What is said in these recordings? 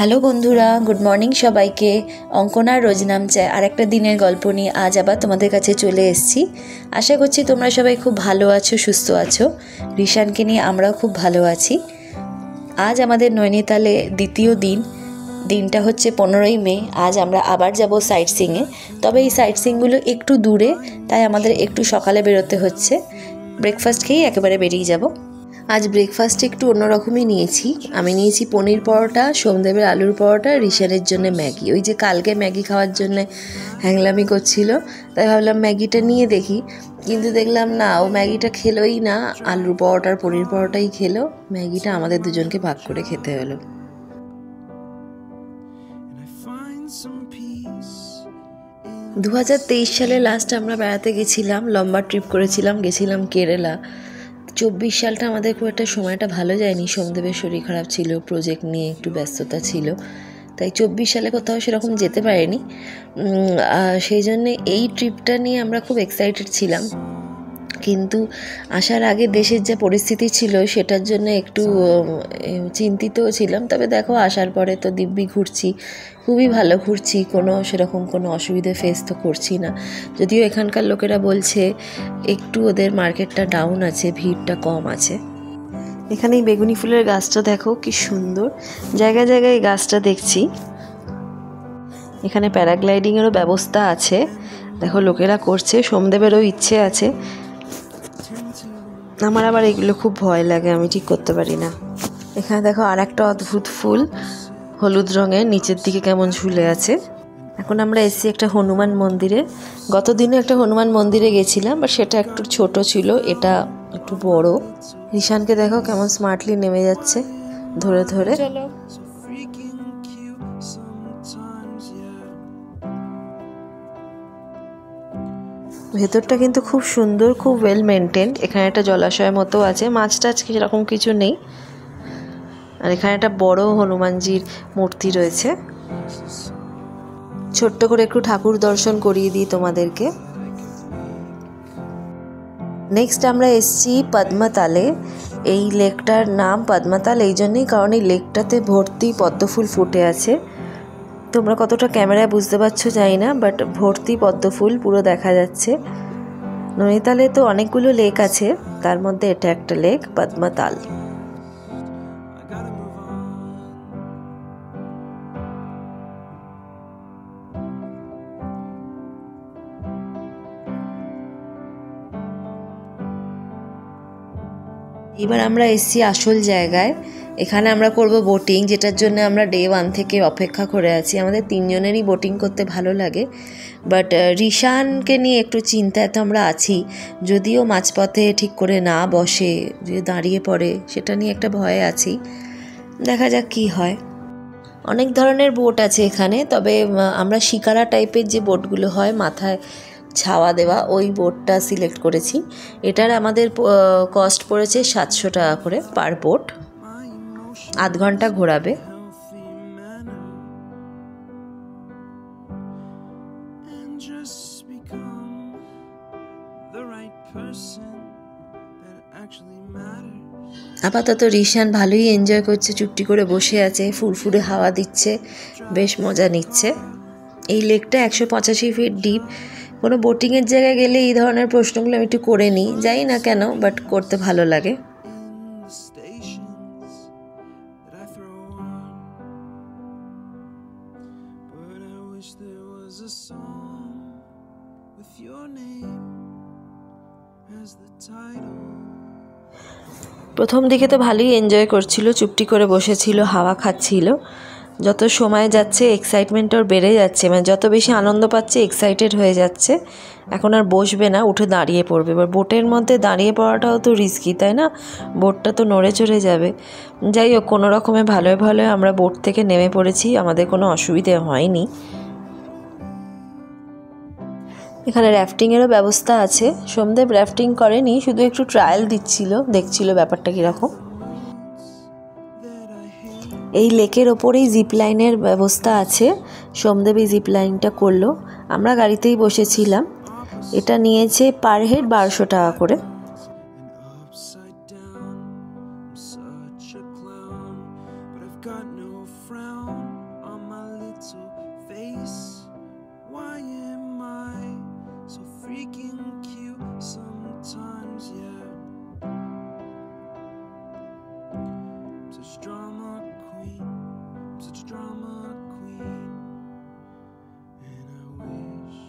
Hello বন্ধুরা, good morning সবাইকে। অঙ্কনার রোজ নামচায় আর একটা দিনের গল্প নিয়ে আজ আবার তোমাদের কাছে চলে এসেছি। আশা করছি তোমরা সবাই খুব ভালো আছো, সুস্থ আছো। ঋষানকে নিয়ে আমরাও খুব ভালো আছি। আজ আমাদের নৈনিতালে দ্বিতীয় দিনটা হচ্ছে 15ই মে। আজ আমরা আবার যাব সাইট সিইংয়ে। তবে এই সাইট সিইংগুলো একটু দূরে, তাই আমাদের একটু সকালে বেরোতে হচ্ছে। ব্রেকফাস্ট খেয়েই একেবারে বেরিয়ে যাব। আজ ব্রেকফাস্টে একটু অন্যরকমই নিয়েছি। আমি নিয়েছি পনির পরোটা, সোমদেবের আলুর পরোটা, ঋষানের জন্য ম্যাগি। ওই যে কালকে ম্যাগি খাওয়ার জন্য হ্যাংলামি করছিল, তাই ভাবলাম ম্যাগিটা নিয়ে দেখি। কিন্তু দেখলাম না, ও ম্যাগিটা খেলোই না, আলুর পরোটার পনির পরোটাই খেলো। ম্যাগিটা আমাদের দুজনকে ভাগ করে খেতে হলো। 2023 সালে লাস্ট আমরা বেড়াতে গেছিলাম, লম্বা ট্রিপ করেছিলাম, গেছিলাম কেরালা। 24 সালটা আমাদের খুব একটা সময়টা ভালো যায়নি। সোমদেবের শরীর খারাপ ছিল, প্রজেক্ট নিয়ে একটু ব্যস্ততা ছিল, তাই 24 সালে কোথাও সেরকম যেতে পারিনি। সেই জন্যে এই ট্রিপটা নিয়ে আমরা খুব এক্সাইটেড ছিলাম। কিন্তু আসার আগে দেশের যে পরিস্থিতি ছিল সেটার জন্য একটু চিন্তিতও ছিলাম। তবে দেখো, আসার পরে তো দিব্যি ঘুরছি, খুবই ভালো ঘুরছি, সেরকম কোনো অসুবিধে ফেস তো করছি না। যদিও এখানকার লোকেরা বলছে একটু ওদের মার্কেটটা ডাউন আছে, ভিড়টা কম আছে। এখানে এই বেগুনি ফুলের গাছটা দেখো কি সুন্দর, জায়গায় জায়গায় এই গাছটা দেখছি। এখানে প্যারাগ্লাইডিংয়েরও ব্যবস্থা আছে, দেখো লোকেরা করছে। সোমদেবেরও ইচ্ছে আছে, আমার আবার এগুলো খুব ভয় লাগে, আমি ঠিক করতে পারি না। এখানে দেখো আর একটা অদ্ভুত ফুল, হলুদ রঙের, নিচের দিকে কেমন ঝুলে আছে। এখন আমরা এসেছি একটা হনুমান মন্দিরে। গতদিনও একটা হনুমান মন্দিরে গেছিলাম, বাট সেটা একটু ছোট ছিল, এটা একটু বড়। ঋষানকে দেখো কেমন স্মার্টলি নেমে যাচ্ছে ধরে ধরে। ভেতরটা কিন্তু খুব সুন্দর, খুব ওয়েল মেনটেন্ড। এখানে একটা জলাশয়ের মতো আছে, মাছ টাছ সেরকম কিছু নেই। আর এখানে একটা বড় হনুমানজির মূর্তি রয়েছে। ছোট্ট করে একটু ঠাকুর দর্শন করিয়ে দিই তোমাদেরকে। নেক্সট আমরা এসছি পদ্মতালে। এই লেকটার নাম পদ্মতাল এই জন্যই কারণ এই লেকটাতে ভর্তি পদ্মফুল ফুটে আছে। তোমরা কতটা ক্যামেরায় বুঝতে পারছো জানি না, বাট ভর্তি পদ্মফুল পুরো দেখা যাচ্ছে। নৈনিতালে তো অনেকগুলো লেক আছে, তার মধ্যে এটা একটা লেক, পদ্মতাল। এবার আমরা এসেছি আসল জায়গায়। এখানে আমরা করব বোটিং, যেটার জন্য আমরা ডে 1 থেকে অপেক্ষা করে আছি। আমাদের তিনজনেরই বোটিং করতে ভালো লাগে, বাট ঋষানকে নিয়ে একটু চিন্তায় তো আমরা আছি। যদিও মাঝপথে ঠিক করে না বসে, যে দাঁড়িয়ে পড়ে, সেটা নিয়ে একটা ভয়ে আছি। দেখা যাক কি হয়। অনেক ধরনের বোট আছে এখানে, তবে আমরা শিকারা টাইপের যে বোটগুলো হয় মাথায় ছাওয়া দেওয়া, ওই বোটটা সিলেক্ট করেছি। এটার আমাদের কস্ট পড়েছে 700 টাকা করে পার বোট। আধ ঘন্টা ঘোরাবে। আপাতত ঋষান ভালোই এনজয় করছে, চুপটি করে বসে আছে, ফুরফুরে হাওয়া দিচ্ছে, বেশ মজা নিচ্ছে। এই লেকটা 185 ফিট ডিপ। কোনো বোটিংয়ের জায়গায় গেলে এই ধরনের প্রশ্নগুলো আমি একটু করে নিই, জানি না কেন, বাট করতে ভালো লাগে। প্রথম দিকে তো ভালোই এনজয় করছিল, চুপটি করে বসেছিল, হাওয়া খাচ্ছিল। যত সময় যাচ্ছে এক্সাইটমেন্ট ওর বেড়ে যাচ্ছে, মানে যত বেশি আনন্দ পাচ্ছে এক্সাইটেড হয়ে যাচ্ছে। এখন আর বসবে না, উঠে দাঁড়িয়ে পড়বে। এবার বোটের মধ্যে দাঁড়িয়ে পড়াটাও তো রিস্কি, তাই না? বোটটা তো নড়ে চড়ে যাবে। যাই হোক, কোনো রকমে ভালোই ভালোই আমরা বোট থেকে নেমে পড়েছি, আমাদের কোনো অসুবিধে হয়নি। এখানে র্যাফটিংয়েরও ব্যবস্থা আছে। সোমদেব র্যাফটিং করেনি, শুধু একটু ট্রায়াল দিচ্ছিল, দেখছিল ব্যাপারটা কীরকম। এই লেকের ওপরেই জিপ লাইনের ব্যবস্থা আছে। সোমদেব এই জিপ লাইনটা করলো, আমরা গাড়িতেই বসেছিলাম। এটা নিয়েছে পার হেড 1200 টাকা করে। got no frown. face. Why am I so freaking cute sometimes? Yeah, I'm such drama queen. I'm such drama queen. And I wish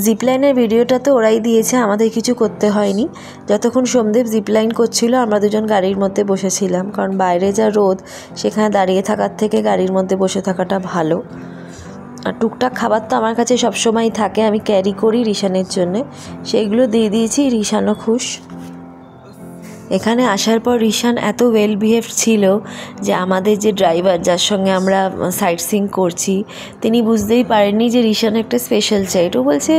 জিপলাইনের ভিডিওটা তো ওরাই দিয়েছে, আমাদের কিছু করতে হয়নি। যতক্ষণ সোমদেব জিপলাইন করছিল আমরা দুজন গাড়ির মধ্যে বসেছিলাম, কারণ বাইরে যা রোদ সেখানে দাঁড়িয়ে থাকার থেকে গাড়ির মধ্যে বসে থাকাটা ভালো। আর টুকটাক খাবার তো আমার কাছে সবসময়ই থাকে, আমি ক্যারি করি রিশানের জন্যে, সেইগুলো দিয়ে দিয়েছি। রিশানও খুশ। এখানে আসার পর রিশান এত ওয়েল বিহেভ ছিল যে আমাদের যে ড্রাইভার, যার সঙ্গে আমরা সাইট সিং করছি, তিনি বুঝতেই পারেননি যে রিশান একটা স্পেশাল চাইল্ড। ও বলছে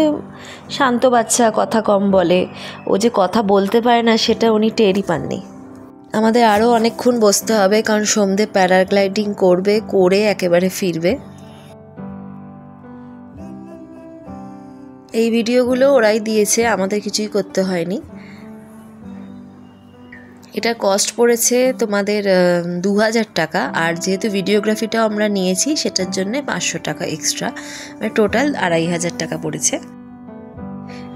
শান্ত বাচ্চা, কথা কম বলে, ও যে কথা বলতে পারে না সেটা উনি টেরই পাননি। আমাদের আরও অনেকক্ষণ বসতে হবে, কারণ সোমদেব প্যারাগ্লাইডিং করবে, করে একেবারে ফিরবে। এই ভিডিওগুলো ওরাই দিয়েছে, আমাদের কিছুই করতে হয়নি। এটা কস্ট পড়েছে তোমাদের 2000 টাকা, আর যেহেতু ভিডিওগ্রাফিটাও আমরা নিয়েছি সেটার জন্য 500 টাকা এক্সট্রা, মানে টোটাল 2500 টাকা পড়েছে।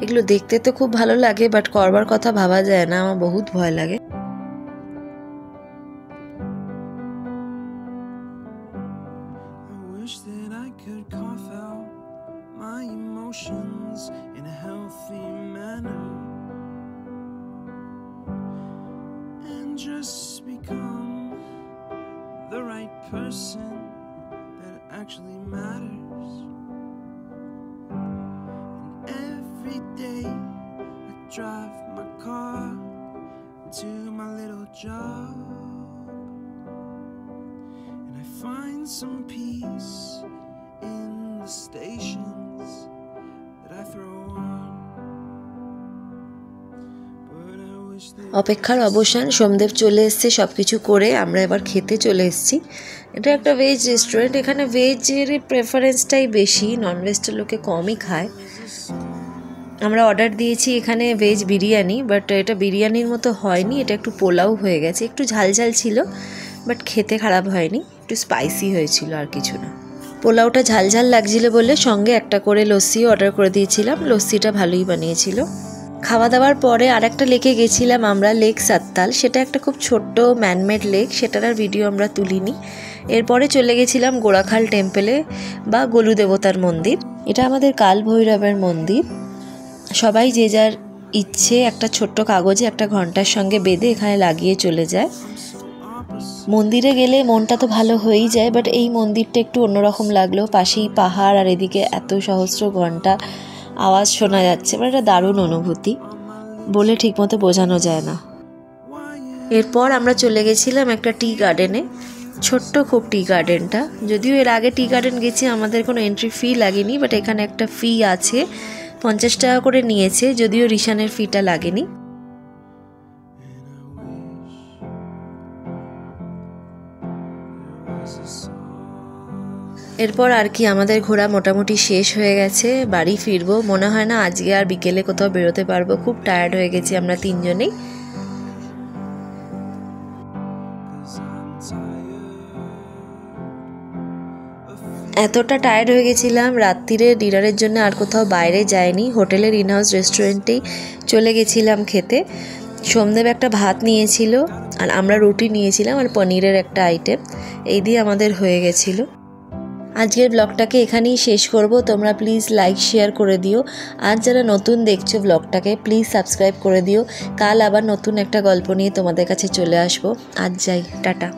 এগুলো দেখতে তো খুব ভালো লাগে, বাট করবার কথা ভাবা যায় না, আমার বহুত ভয় লাগে। I wish that I could cough out my emotions in a healthy manner and just become the right person that actually matters. And every day I drive my car to my little job, and I find some peace in the stations that I throw on. But I wish that অপেক্ষার অবসান, সোমদেব চলে এসছে সব কিছু করে, আমরা এবার খেতে চলে এসেছি। এটা একটা ভেজ রেস্টুরেন্ট, এখানে ভেজের প্রেফারেন্সটাই বেশি, ননভেজটা লোকে কমই খায়। আমরা অর্ডার দিয়েছি এখানে ভেজ বিরিয়ানি, বাট এটা বিরিয়ানির মতো হয়নি, এটা একটু পোলাও হয়ে গেছে। একটু ঝাল ঝাল ছিল, বাট খেতে খারাপ হয়নি, একটু স্পাইসি হয়েছিল, আর কিছু না। পোলাওটা ঝাল ঝাল লাগছিল বলে সঙ্গে একটা করে লস্যিও অর্ডার করে দিয়েছিলাম, লস্যিটা ভালোই বানিয়েছিল। খাওয়া দাওয়ার পরে আর একটা লেকে গেছিলাম আমরা, লেক সাত্তাল। সেটা একটা খুব ছোট্ট ম্যানমেড লেক, সেটার আর ভিডিও আমরা তুলিনি। এরপরে চলে গেছিলাম গোরাখাল টেম্পলে বা গোলু দেবতার মন্দির। এটা আমাদের কাল ভৈরবের মন্দির। সবাই যে যার ইচ্ছে একটা ছোট্ট কাগজে একটা ঘন্টার সঙ্গে বেঁধে এখানে লাগিয়ে চলে যায়। মন্দিরে গেলে মনটা তো ভালো হয়েই যায়, বাট এই মন্দিরটা একটু অন্যরকম লাগলো। পাশেই পাহাড়, আর এদিকে এত সহস্র ঘন্টা আওয়াজ শোনা যাচ্ছে, মানে একটা দারুণ অনুভূতি, বলে ঠিকমতো বোঝানো যায় না। এরপর আমরা চলে গেছিলাম একটা টি গার্ডেনে, ছোট্ট খুব টি গার্ডেনটা। যদিও এর আগে টি গার্ডেন গেছি, আমাদের কোনো এন্ট্রি ফি লাগেনি, বাট এখানে একটা ফি আছে, 50 টাকা করে নিয়েছে, যদিও রিশানের ফিটা লাগেনি। এরপর আর কি আমাদের ঘোরা মোটামুটি শেষ হয়ে গেছে, বাড়ি ফিরবো। মনে হয় না আজকে আর বিকেলে কোথাও বেরোতে পারবো, খুব টায়ার্ড হয়ে গেছি আমরা তিনজনেই। এতটা টায়ার্ড হয়ে গেছিলাম, রাত্রিরে ডিনারের জন্য আর কোথাও বাইরে যাইনি, হোটেলের ইনহাউস রেস্টুরেন্টেই চলে গেছিলাম খেতে। সোমদেব একটা ভাত নিয়েছিল, আর আমরা রুটি নিয়েছিলাম, আর পনিরের একটা আইটেম, এই দিয়ে আমাদের হয়ে গেছিলো। আজকের ব্লগটাকে এখানেই শেষ করব। তোমরা প্লিজ লাইক শেয়ার করে দিও, আর যারা নতুন দেখছো ব্লগটাকে প্লিজ সাবস্ক্রাইব করে দিও। কাল আবার নতুন একটা গল্প নিয়ে তোমাদের কাছে চলে আসবো। আজ যাই, টাটা।